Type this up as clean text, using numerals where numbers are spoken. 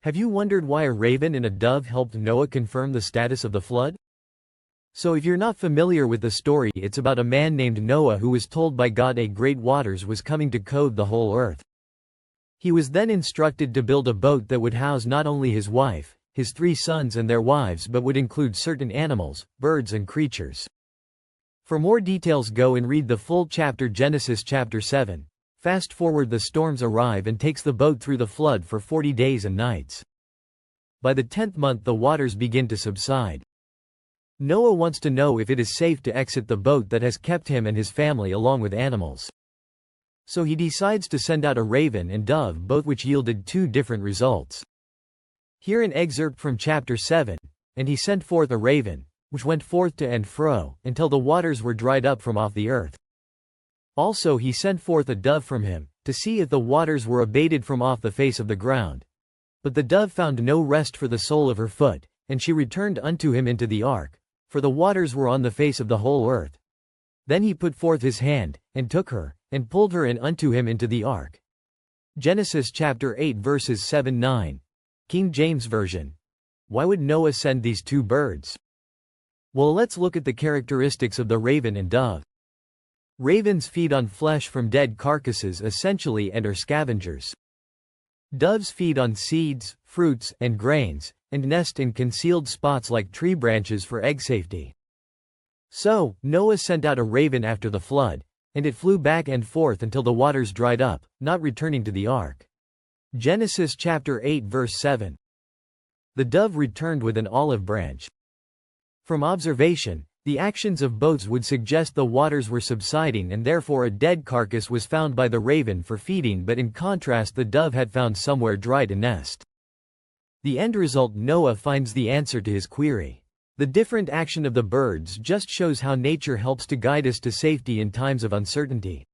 Have you wondered why a raven and a dove helped Noah confirm the status of the flood? So if you're not familiar with the story, it's about a man named Noah who was told by God a great waters was coming to cover the whole earth. He was then instructed to build a boat that would house not only his wife, his 3 sons and their wives, but would include certain animals, birds and creatures. For more details, go and read the full chapter, Genesis chapter 7. Fast forward, the storms arrive and takes the boat through the flood for 40 days and nights. By the 10th month the waters begin to subside. Noah wants to know if it is safe to exit the boat that has kept him and his family along with animals. So he decides to send out a raven and dove, both which yielded 2 different results. Here an excerpt from chapter 7. And he sent forth a raven, which went forth to and fro, until the waters were dried up from off the earth. Also he sent forth a dove from him, to see if the waters were abated from off the face of the ground. But the dove found no rest for the sole of her foot, and she returned unto him into the ark, for the waters were on the face of the whole earth. Then he put forth his hand, and took her, and pulled her in unto him into the ark. Genesis chapter 8 verses 7-9. King James Version. Why would Noah send these 2 birds? Well, let's look at the characteristics of the raven and dove. Ravens feed on flesh from dead carcasses essentially and are scavengers. Doves feed on seeds, fruits, and grains, and nest in concealed spots like tree branches for egg safety. So, Noah sent out a raven after the flood, and it flew back and forth until the waters dried up, not returning to the ark. Genesis chapter 8 verse 7. The dove returned with an olive branch. From observation, the actions of both would suggest the waters were subsiding and therefore a dead carcass was found by the raven for feeding, but in contrast the dove had found somewhere dry to nest. The end result, Noah finds the answer to his query. The different action of the birds just shows how nature helps to guide us to safety in times of uncertainty.